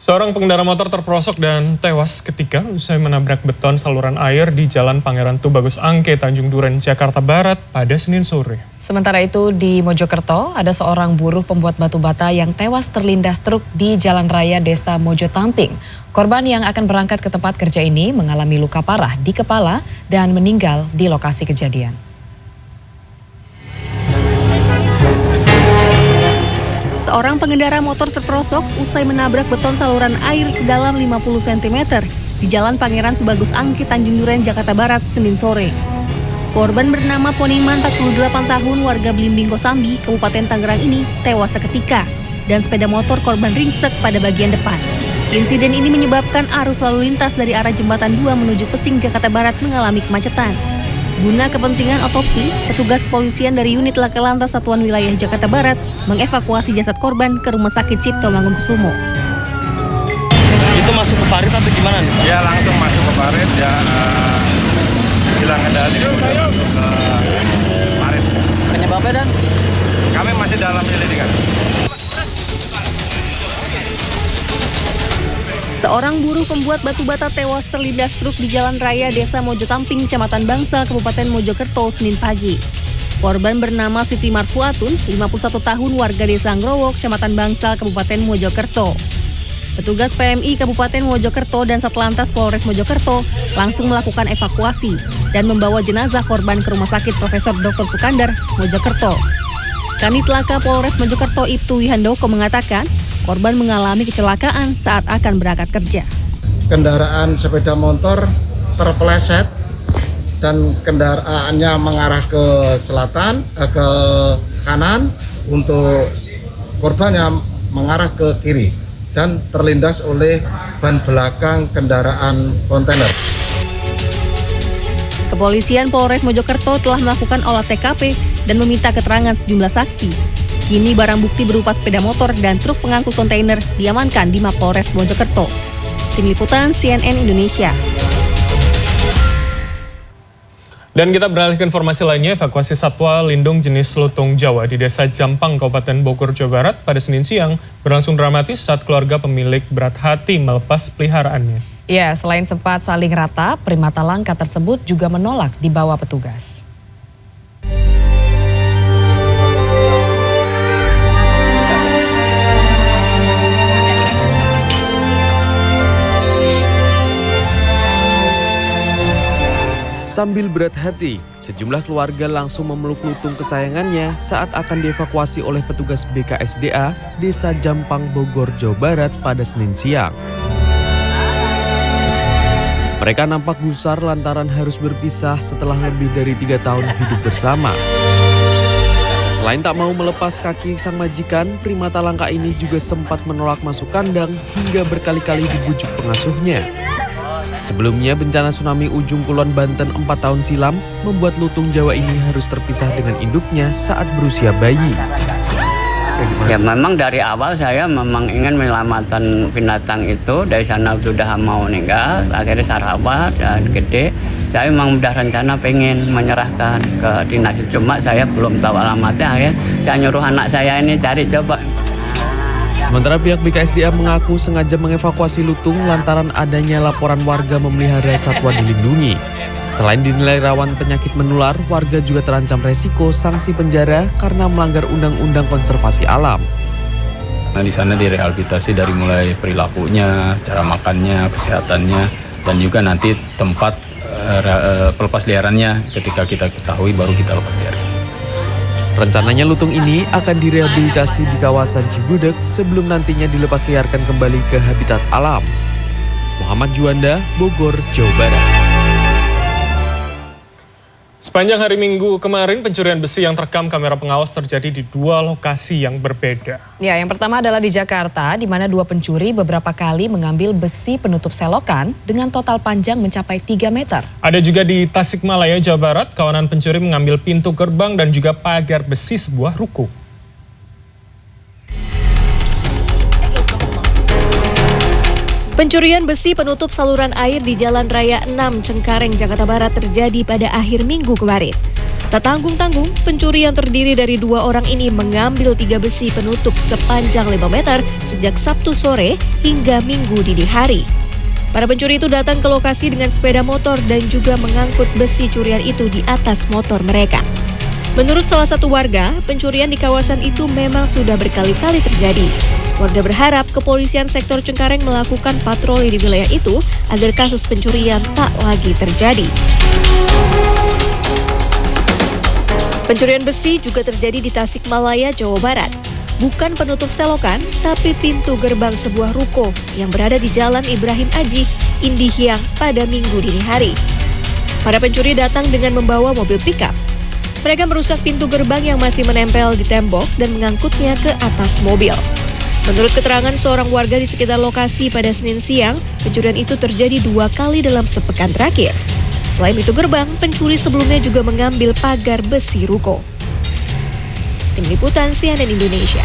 Seorang pengendara motor terperosok dan tewas ketika usai menabrak beton saluran air di Jalan Pangeran Tubagus Angke, Tanjung Duren, Jakarta Barat pada Senin sore. Sementara itu di Mojokerto, ada seorang buruh pembuat batu bata yang tewas terlindas truk di Jalan Raya Desa Mojotamping. Korban yang akan berangkat ke tempat kerja ini mengalami luka parah di kepala dan meninggal di lokasi kejadian. Seorang pengendara motor terperosok usai menabrak beton saluran air sedalam 50 cm di Jalan Pangeran Tubagus Angke, Tanjung Duren, Jakarta Barat, Senin sore. Korban bernama Poniman, 48 tahun, warga Blimbing Kosambi, Kabupaten Tangerang ini tewas seketika dan sepeda motor korban ringsek pada bagian depan. Insiden ini menyebabkan arus lalu lintas dari arah Jembatan 2 menuju Pesing, Jakarta Barat mengalami kemacetan. Guna kepentingan otopsi, petugas kepolisian dari unit Laka Lantas Satuan Wilayah Jakarta Barat mengevakuasi jasad korban ke Rumah Sakit Cipto Mangunkusumo. Itu masuk ke parit atau gimana nih? Ya langsung masuk ke parit, ya hilang kendali ke parit. Penyebabnya dan? Kami masih dalam penyelidikan. Seorang buruh pembuat batu bata tewas terlindas truk di Jalan Raya Desa Mojotamping, Kecamatan Bangsal, Kabupaten Mojokerto, Senin pagi. Korban bernama Siti Marfuatun, 51 tahun, warga Desa Ngrowo, Kecamatan Bangsal, Kabupaten Mojokerto. Petugas PMI Kabupaten Mojokerto dan Satlantas Polres Mojokerto langsung melakukan evakuasi dan membawa jenazah korban ke Rumah Sakit Profesor Dr. Sukandar, Mojokerto. Kanit Laka Polres Mojokerto Ibtu Wihandoko mengatakan, korban mengalami kecelakaan saat akan berangkat kerja. Kendaraan sepeda motor terpeleset dan kendaraannya mengarah ke selatan, ke kanan, untuk korbannya mengarah ke kiri dan terlindas oleh ban belakang kendaraan kontainer. Kepolisian Polres Mojokerto telah melakukan olah TKP dan meminta keterangan sejumlah saksi. Kini barang bukti berupa sepeda motor dan truk pengangkut kontainer diamankan di Mapolres Mojokerto. Tim Liputan CNN Indonesia. Dan kita beralih ke informasi lainnya, evakuasi satwa lindung jenis lutung Jawa di Desa Jampang, Kabupaten Bogor, Jawa Barat pada Senin siang berlangsung dramatis saat keluarga pemilik berat hati melepas peliharaannya. Ya, selain sempat saling rata, primata langka tersebut juga menolak dibawa petugas. Sambil berat hati, sejumlah keluarga langsung memeluk lutung kesayangannya saat akan dievakuasi oleh petugas BKSDA Desa Jampang, Bogor, Jawa Barat pada Senin siang. Mereka nampak gusar lantaran harus berpisah setelah lebih dari 3 tahun hidup bersama. Selain tak mau melepas kaki sang majikan, primata langka ini juga sempat menolak masuk kandang hingga berkali-kali dibujuk pengasuhnya. Sebelumnya, bencana tsunami Ujung Kulon, Banten 4 tahun silam membuat lutung Jawa ini harus terpisah dengan induknya saat berusia bayi. Ya memang dari awal saya memang ingin menyelamatkan binatang itu. Dari sana sudah mau meninggal, akhirnya saya rawat dan gede. Saya memang sudah rencana pengen menyerahkan ke dinas, cuma saya belum tahu alamatnya. Akhirnya saya nyuruh anak saya ini cari coba. Sementara pihak BKSDA mengaku sengaja mengevakuasi lutung lantaran adanya laporan warga memelihara satwa dilindungi. Selain dinilai rawan penyakit menular, warga juga terancam resiko sanksi penjara karena melanggar Undang-Undang Konservasi Alam. Nah, di sana direhabilitasi dari mulai perilakunya, cara makannya, kesehatannya, dan juga nanti tempat pelepas liarannya ketika kita ketahui baru kita lepas liaran. Rencananya lutung ini akan direhabilitasi di kawasan Cigudeg sebelum nantinya dilepas liarkan kembali ke habitat alam. Muhammad Juanda, Bogor, Jawa Barat. Sepanjang hari Minggu kemarin, pencurian besi yang terekam kamera pengawas terjadi di 2 lokasi yang berbeda. Ya, yang pertama adalah di Jakarta, di mana 2 pencuri beberapa kali mengambil besi penutup selokan dengan total panjang mencapai 3 meter. Ada juga di Tasikmalaya, Jawa Barat, kawanan pencuri mengambil pintu gerbang dan juga pagar besi sebuah ruko. Pencurian besi penutup saluran air di Jalan Raya 6 Cengkareng, Jakarta Barat terjadi pada akhir minggu kemarin. Tak tanggung-tanggung, pencuri yang terdiri dari 2 orang ini mengambil 3 besi penutup sepanjang 5 meter sejak Sabtu sore hingga Minggu dini hari. Para pencuri itu datang ke lokasi dengan sepeda motor dan juga mengangkut besi curian itu di atas motor mereka. Menurut salah satu warga, pencurian di kawasan itu memang sudah berkali-kali terjadi. Warga berharap kepolisian sektor Cengkareng melakukan patroli di wilayah itu agar kasus pencurian tak lagi terjadi. Pencurian besi juga terjadi di Tasikmalaya, Jawa Barat. Bukan penutup selokan, tapi pintu gerbang sebuah ruko yang berada di Jalan Ibrahim Aji, Indihiyang pada Minggu dini hari. Para pencuri datang dengan membawa mobil pickup. Mereka merusak pintu gerbang yang masih menempel di tembok dan mengangkutnya ke atas mobil. Menurut keterangan seorang warga di sekitar lokasi pada Senin siang, pencurian itu terjadi 2 kali dalam sepekan terakhir. Selain pintu gerbang, pencuri sebelumnya juga mengambil pagar besi ruko. Tim Liputan CNN Indonesia.